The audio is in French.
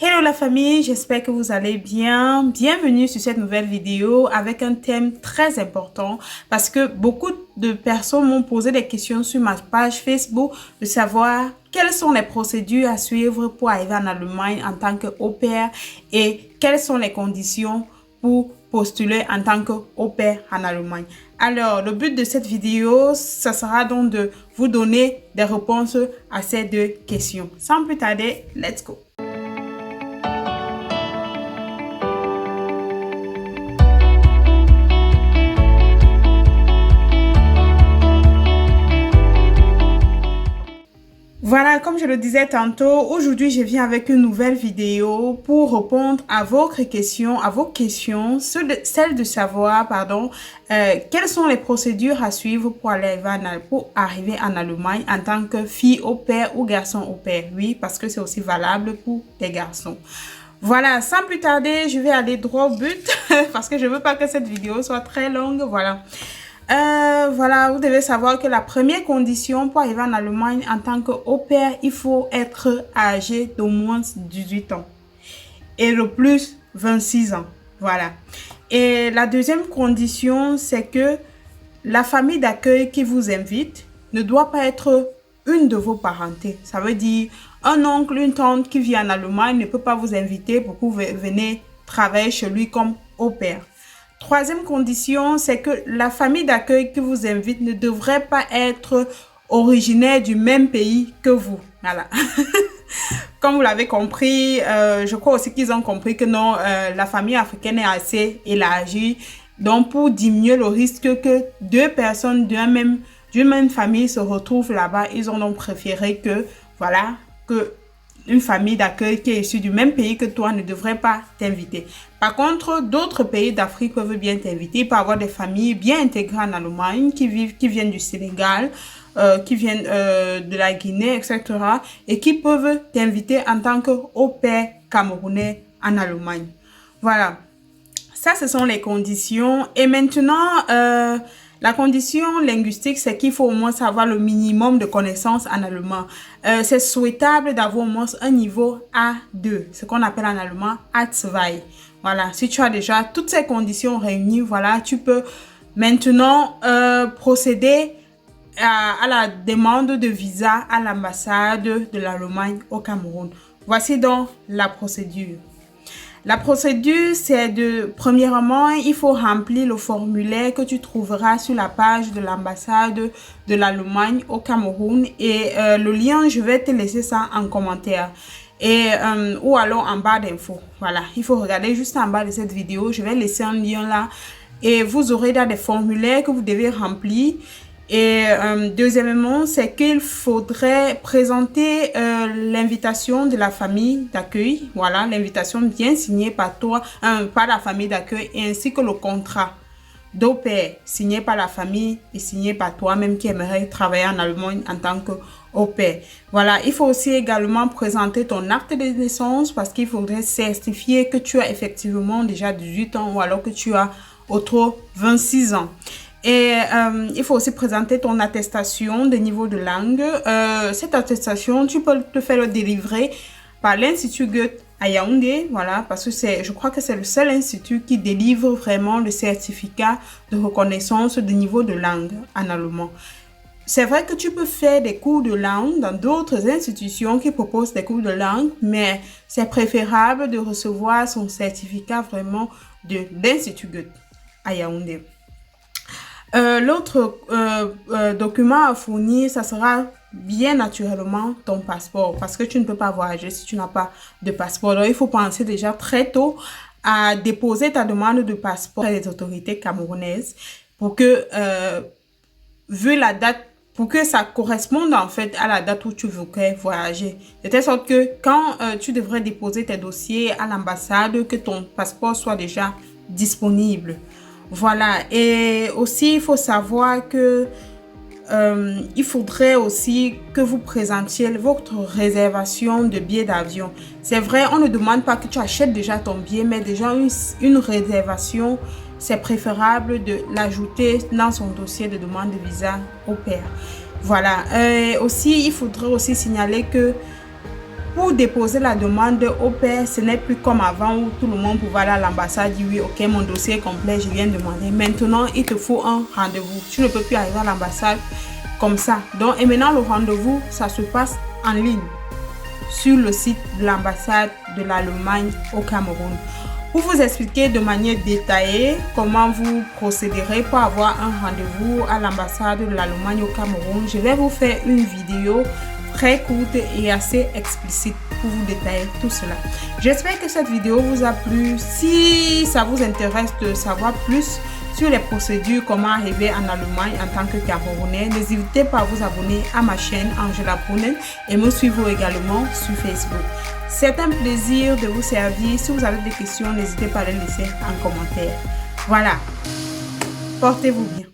Hello la famille, j'espère que vous allez bien. Bienvenue sur cette nouvelle vidéo avec un thème très important parce que beaucoup de personnes m'ont posé des questions sur ma page Facebook de savoir quelles sont les procédures à suivre pour arriver en Allemagne en tant qu'au pair et quelles sont les conditions pour postuler en tant qu'au pair en Allemagne. Alors, le but de cette vidéo, ça sera donc de vous donner des réponses à ces deux questions. Sans plus tarder, let's go! Voilà, comme je le disais tantôt, aujourd'hui je viens avec une nouvelle vidéo pour répondre à vos questions, celle de savoir, quelles sont les procédures à suivre pour arriver en Allemagne en tant que fille au pair ou garçon au pair. Oui, parce que c'est aussi valable pour les garçons. Voilà, sans plus tarder, je vais aller droit au but parce que je veux pas que cette vidéo soit très longue. Voilà, vous devez savoir que la première condition pour arriver en Allemagne en tant qu'au pair, il faut être âgé d'au moins 18 ans et le plus 26 ans. Voilà. Et la deuxième condition, c'est que la famille d'accueil qui vous invite ne doit pas être une de vos parentés. Ça veut dire un oncle, une tante qui vit en Allemagne ne peut pas vous inviter pour que vous venez travailler chez lui comme au pair. Troisième condition, c'est que la famille d'accueil qui vous invite ne devrait pas être originaire du même pays que vous. Voilà. Comme vous l'avez compris, je crois aussi qu'ils ont compris que non, la famille africaine est assez élargie. Donc, pour diminuer le risque que deux personnes d'une même famille se retrouvent là-bas, ils ont donc préféré que, voilà, que une famille d'accueil qui est issue du même pays que toi ne devrait pas t'inviter. Par contre, d'autres pays d'Afrique peuvent bien t'inviter. Il peut y avoir des familles bien intégrées en Allemagne qui viennent du Sénégal, qui viennent de la Guinée, etc. et qui peuvent t'inviter en tant qu'au pair camerounais en Allemagne. Voilà. Ça, ce sont les conditions. Et maintenant, la condition linguistique, c'est qu'il faut au moins savoir le minimum de connaissances en allemand. C'est souhaitable d'avoir au moins un niveau A2, ce qu'on appelle en allemand A2. Voilà, si tu as déjà toutes ces conditions réunies, voilà, tu peux maintenant procéder à la demande de visa à l'ambassade de l'Allemagne au Cameroun. Voici donc la procédure. La procédure, c'est premièrement, il faut remplir le formulaire que tu trouveras sur la page de l'ambassade de l'Allemagne au Cameroun et le lien, je vais te laisser ça en commentaire ou alors en barre d'infos. Voilà, il faut regarder juste en bas de cette vidéo, je vais laisser un lien là et vous aurez là des formulaires que vous devez remplir. Et deuxièmement, c'est qu'il faudrait présenter l'invitation de la famille d'accueil. Voilà, l'invitation bien signée par toi, par la famille d'accueil, ainsi que le contrat d'au pair signé par la famille et signé par toi-même qui aimerait travailler en Allemagne en tant qu'au pair. Voilà, il faut aussi également présenter ton acte de naissance parce qu'il faudrait certifier que tu as effectivement déjà 18 ans ou alors que tu as autour 26 ans. Et il faut aussi présenter ton attestation de niveau de langue. Cette attestation, tu peux te faire le délivrer par l'Institut Goethe à Yaoundé, voilà, parce que je crois que c'est le seul institut qui délivre vraiment le certificat de reconnaissance de niveau de langue en allemand. C'est vrai que tu peux faire des cours de langue dans d'autres institutions qui proposent des cours de langue, mais c'est préférable de recevoir son certificat vraiment de l'Institut Goethe à Yaoundé. L'autre document à fournir, ça sera bien naturellement ton passeport parce que tu ne peux pas voyager si tu n'as pas de passeport. Donc, il faut penser déjà très tôt à déposer ta demande de passeport à les autorités camerounaises pour que, vu la date, pour que ça corresponde en fait à la date où tu voudrais voyager. De telle sorte que quand tu devrais déposer tes dossiers à l'ambassade, que ton passeport soit déjà disponible. Voilà, et aussi il faut savoir que il faudrait aussi que vous présentiez votre réservation de billets d'avion. C'est vrai, on ne demande pas que tu achètes déjà ton billet, mais déjà une réservation, c'est préférable de l'ajouter dans son dossier de demande de visa au pair. Voilà, aussi il faudrait aussi signaler que Pour déposer la demande au pair, ce n'est plus comme avant où tout le monde pouvait aller à l'ambassade dire oui, ok, mon dossier est complet, je viens de demander. Maintenant, il te faut un rendez-vous. Tu ne peux plus arriver à l'ambassade comme ça. Donc, et maintenant, le rendez-vous, ça se passe en ligne sur le site de l'ambassade de l'Allemagne au Cameroun. Pour vous expliquer de manière détaillée comment vous procéderez pour avoir un rendez-vous à l'ambassade de l'Allemagne au Cameroun, je vais vous faire une vidéo très courte et assez explicite pour vous détailler tout cela. J'espère que cette vidéo vous a plu. Si ça vous intéresse de savoir plus sur les procédures, comment arriver en Allemagne en tant que Camerounais, n'hésitez pas à vous abonner à ma chaîne Angela Brunnen et me suivre également sur Facebook. C'est un plaisir de vous servir. Si vous avez des questions, n'hésitez pas à les laisser en commentaire. Voilà. Portez-vous bien.